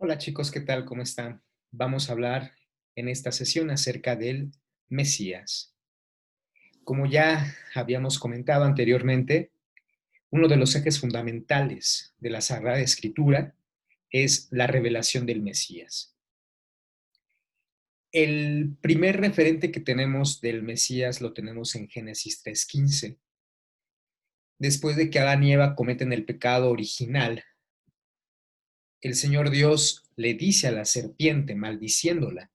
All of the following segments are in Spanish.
Hola chicos, ¿qué tal? ¿Cómo están? Vamos a hablar en esta sesión acerca del Mesías. Como ya habíamos comentado anteriormente, uno de los ejes fundamentales de la Sagrada Escritura es la revelación del Mesías. El primer referente que tenemos del Mesías lo tenemos en Génesis 3:15. Después de que Adán y Eva cometen el pecado original, el Señor Dios le dice a la serpiente, maldiciéndola: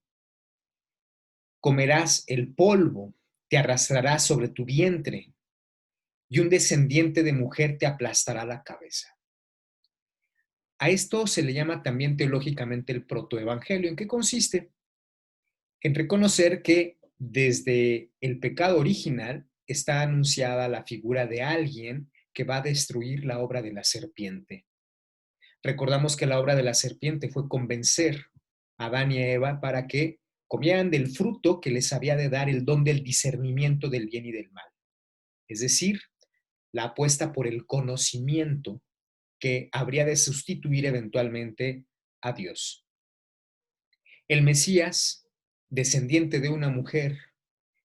comerás el polvo, te arrastrarás sobre tu vientre, y un descendiente de mujer te aplastará la cabeza. A esto se le llama también teológicamente el protoevangelio. ¿En qué consiste? En reconocer que desde el pecado original está anunciada la figura de alguien que va a destruir la obra de la serpiente. Recordamos que la obra de la serpiente fue convencer a Adán y a Eva para que comieran del fruto que les había de dar el don del discernimiento del bien y del mal. Es decir, la apuesta por el conocimiento que habría de sustituir eventualmente a Dios. El Mesías, descendiente de una mujer,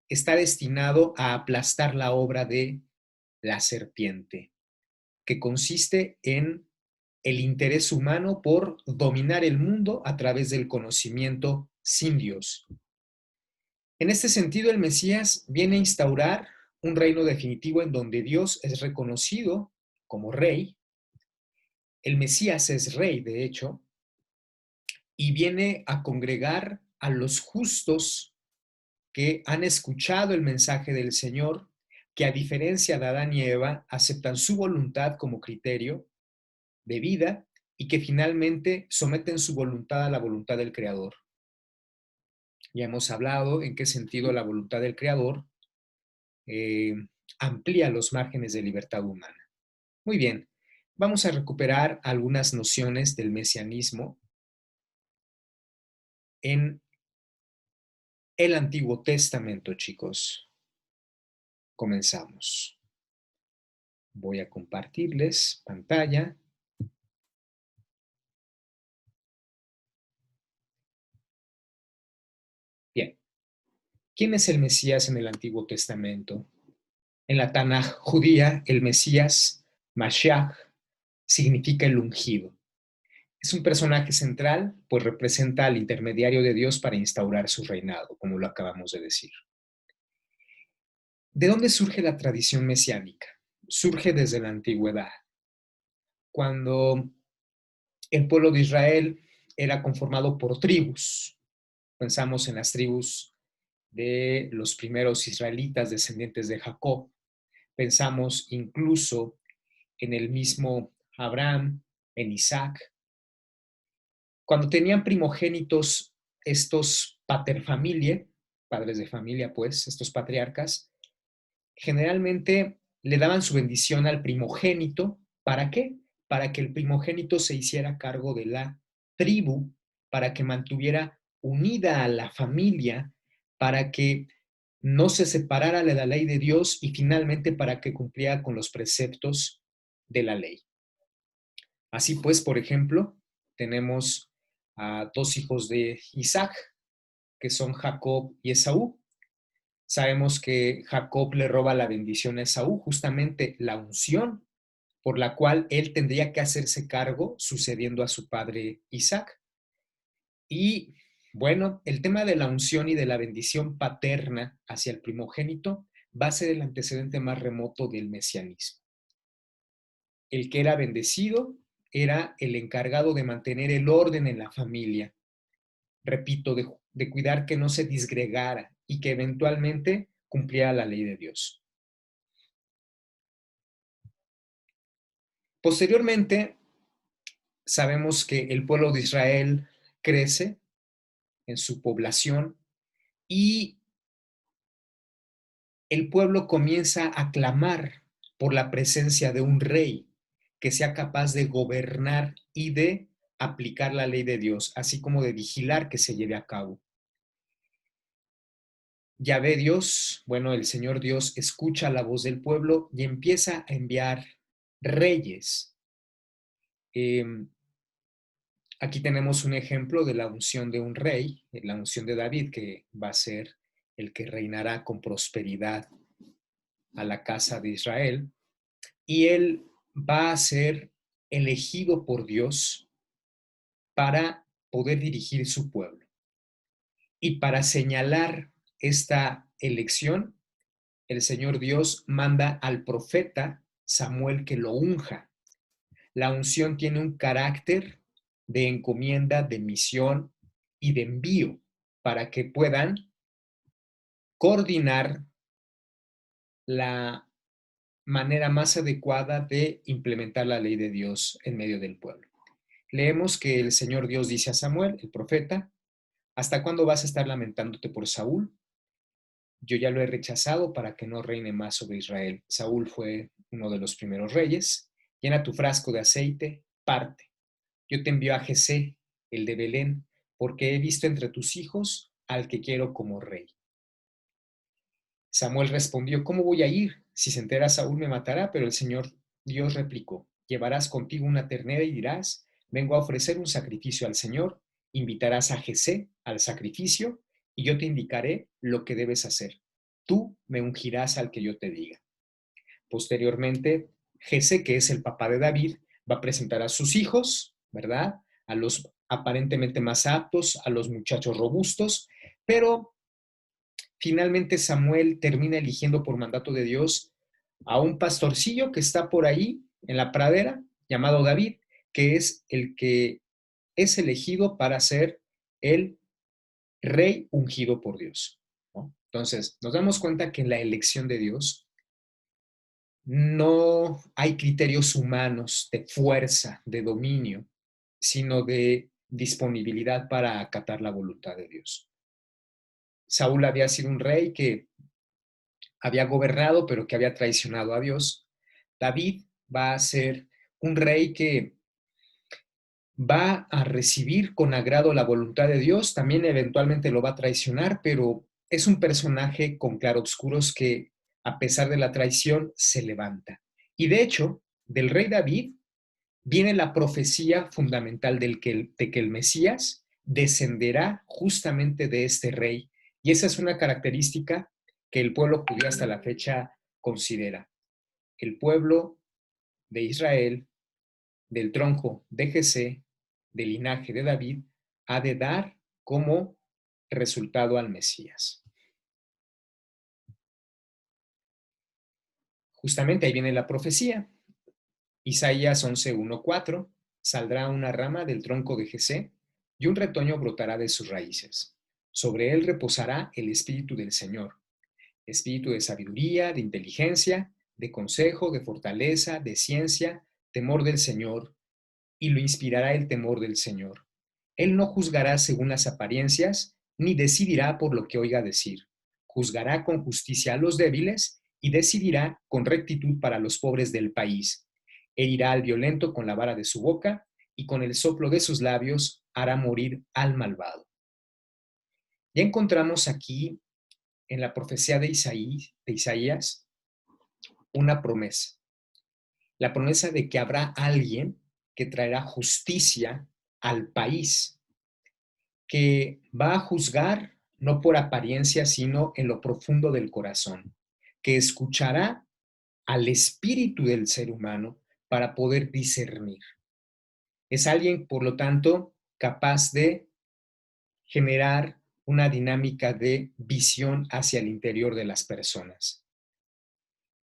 está destinado a aplastar la obra de la serpiente, que consiste en el interés humano por dominar el mundo a través del conocimiento sin Dios. En este sentido, el Mesías viene a instaurar un reino definitivo en donde Dios es reconocido como rey. El Mesías es rey, de hecho, y viene a congregar a los justos que han escuchado el mensaje del Señor, que a diferencia de Adán y Eva, aceptan su voluntad como criterio de vida y que finalmente someten su voluntad a la voluntad del Creador. Ya hemos hablado en qué sentido la voluntad del Creador eh, amplía los márgenes de libertad humana. Muy bien, vamos a recuperar algunas nociones del mesianismo en el Antiguo Testamento, chicos. Comenzamos. Voy a compartirles pantalla. Bien, ¿quién es el Mesías en el Antiguo Testamento? En la Tanaj judía, el Mesías, Mashiach, significa el ungido. Es un personaje central, pues representa al intermediario de Dios para instaurar su reinado, como lo acabamos de decir. ¿De dónde surge la tradición mesiánica? Surge desde la antigüedad, cuando el pueblo de Israel era conformado por tribus. Pensamos en las tribus de los primeros israelitas descendientes de Jacob. Pensamos incluso en el mismo Abraham, en Isaac. Cuando tenían primogénitos estos paterfamiliae, padres de familia, pues, estos patriarcas, generalmente le daban su bendición al primogénito. ¿Para qué? Para que el primogénito se hiciera cargo de la tribu, para que mantuviera unida a la familia, para que no se separara de la ley de Dios y finalmente para que cumpliera con los preceptos de la ley. Así pues, por ejemplo, tenemos a dos hijos de Isaac, que son Jacob y Esaú. Sabemos que Jacob le roba la bendición a Esaú, justamente la unción por la cual él tendría que hacerse cargo, sucediendo a su padre Isaac. Y bueno, el tema de la unción y de la bendición paterna hacia el primogénito va a ser el antecedente más remoto del mesianismo. El que era bendecido era el encargado de mantener el orden en la familia, repito, de cuidar que no se disgregara y que eventualmente cumpliera la ley de Dios. Posteriormente, sabemos que el pueblo de Israel crece en su población y el pueblo comienza a clamar por la presencia de un rey que sea capaz de gobernar y de aplicar la ley de Dios, así como de vigilar que se lleve a cabo. Yahvé Dios, bueno, el Señor Dios escucha la voz del pueblo y empieza a enviar reyes. Aquí tenemos un ejemplo de la unción de un rey, la unción de David, que va a ser el que reinará con prosperidad a la casa de Israel. Y él va a ser elegido por Dios para poder dirigir su pueblo. Y para señalar esta elección, el Señor Dios manda al profeta Samuel que lo unja. La unción tiene un carácter de encomienda, de misión y de envío para que puedan coordinar la manera más adecuada de implementar la ley de Dios en medio del pueblo. Leemos que el Señor Dios dice a Samuel, el profeta, ¿hasta cuándo vas a estar lamentándote por Saúl? Yo ya lo he rechazado para que no reine más sobre Israel. Saúl fue uno de los primeros reyes. Llena tu frasco de aceite, parte. Yo te envío a Jesé, el de Belén, porque he visto entre tus hijos al que quiero como rey. Samuel respondió, ¿cómo voy a ir? Si se entera Saúl me matará, pero el Señor Dios replicó, llevarás contigo una ternera y dirás, vengo a ofrecer un sacrificio al Señor, invitarás a Jesé al sacrificio y yo te indicaré lo que debes hacer. Tú me ungirás al que yo te diga. Posteriormente, Jesé, que es el papá de David, va a presentar a sus hijos, ¿verdad? A los aparentemente más aptos, a los muchachos robustos, pero finalmente Samuel termina eligiendo por mandato de Dios a un pastorcillo que está por ahí en la pradera, llamado David, que es el que es elegido para ser el rey ungido por Dios, ¿no? Entonces, nos damos cuenta que en la elección de Dios no hay criterios humanos de fuerza, de dominio, sino de disponibilidad para acatar la voluntad de Dios. Saúl había sido un rey que había gobernado, pero que había traicionado a Dios. David va a ser un rey que va a recibir con agrado la voluntad de Dios, también eventualmente lo va a traicionar, pero es un personaje con claroscuros que, a pesar de la traición, se levanta. Y de hecho, del rey David viene la profecía fundamental de que el Mesías descenderá justamente de este rey. Y esa es una característica que el pueblo judío hasta la fecha considera. El pueblo de Israel, del tronco de Jesé, del linaje de David, ha de dar como resultado al Mesías. Justamente ahí viene la profecía. Isaías 11:1-4, saldrá una rama del tronco de Jesé y un retoño brotará de sus raíces. Sobre él reposará el espíritu del Señor, espíritu de sabiduría, de inteligencia, de consejo, de fortaleza, de ciencia, temor del Señor, y lo inspirará el temor del Señor. Él no juzgará según las apariencias, ni decidirá por lo que oiga decir. Juzgará con justicia a los débiles y decidirá con rectitud para los pobres del país. Herirá al violento con la vara de su boca y con el soplo de sus labios hará morir al malvado. Ya encontramos aquí en la profecía de Isaías una promesa. La promesa de que habrá alguien que traerá justicia al país, que va a juzgar no por apariencia, sino en lo profundo del corazón, que escuchará al espíritu del ser humano para poder discernir. Es alguien, por lo tanto, capaz de generar una dinámica de visión hacia el interior de las personas.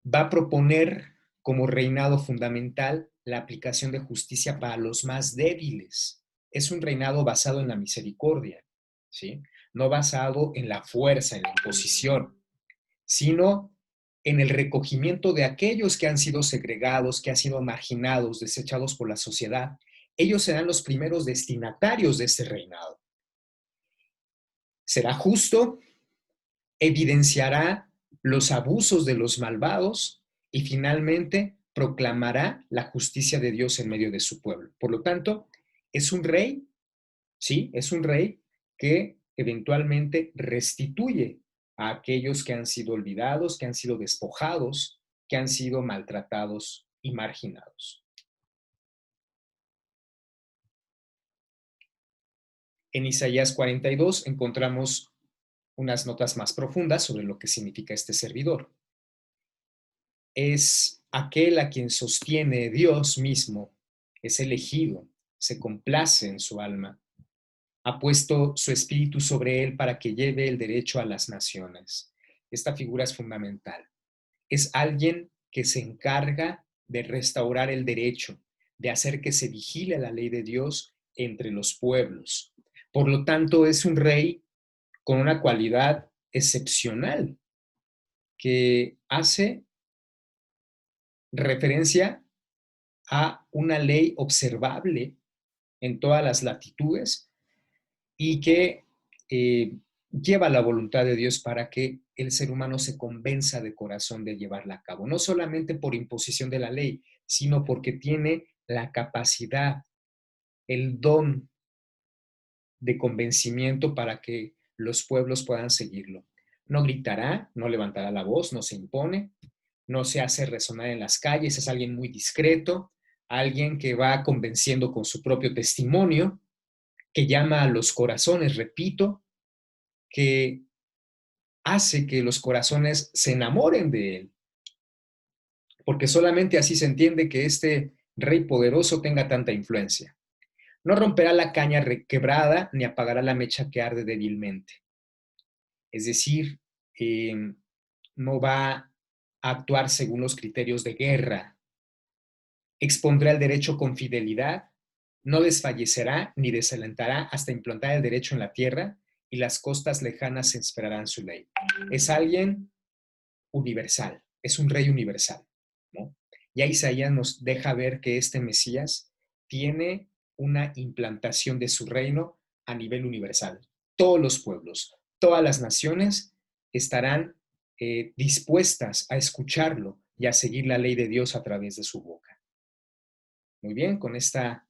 Va a proponer como reinado fundamental la aplicación de justicia para los más débiles. Es un reinado basado en la misericordia, ¿sí? No basado en la fuerza, en la imposición, sino en el recogimiento de aquellos que han sido segregados, que han sido marginados, desechados por la sociedad. Ellos serán los primeros destinatarios de este reinado. Será justo, evidenciará los abusos de los malvados y finalmente proclamará la justicia de Dios en medio de su pueblo. Por lo tanto, es un rey, sí, es un rey que eventualmente restituye a aquellos que han sido olvidados, que han sido despojados, que han sido maltratados y marginados. En Isaías 42 encontramos unas notas más profundas sobre lo que significa este servidor. Es aquel a quien sostiene Dios mismo, es elegido, se complace en su alma, ha puesto su espíritu sobre él para que lleve el derecho a las naciones. Esta figura es fundamental. Es alguien que se encarga de restaurar el derecho, de hacer que se vigile la ley de Dios entre los pueblos. Por lo tanto, es un rey con una cualidad excepcional que hace referencia a una ley observable en todas las latitudes y que lleva la voluntad de Dios para que el ser humano se convenza de corazón de llevarla a cabo, no solamente por imposición de la ley, sino porque tiene la capacidad, el don de convencimiento para que los pueblos puedan seguirlo. No gritará, no levantará la voz, no se impone, no se hace resonar en las calles, es alguien muy discreto, alguien que va convenciendo con su propio testimonio, que llama a los corazones, repito, que hace que los corazones se enamoren de él, porque solamente así se entiende que este rey poderoso tenga tanta influencia. No romperá la caña quebrada ni apagará la mecha que arde débilmente. Es decir, no va a actuar según los criterios de guerra, expondrá el derecho con fidelidad, no desfallecerá ni desalentará hasta implantar el derecho en la tierra y las costas lejanas esperarán su ley. Es alguien universal, es un rey universal, ¿no? Ya Isaías nos deja ver que este Mesías tiene una implantación de su reino a nivel universal. Todos los pueblos, todas las naciones estarán dispuestas a escucharlo y a seguir la ley de Dios a través de su boca. Muy bien, con esta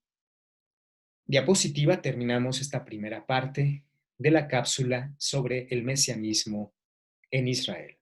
diapositiva terminamos esta primera parte de la cápsula sobre el mesianismo en Israel.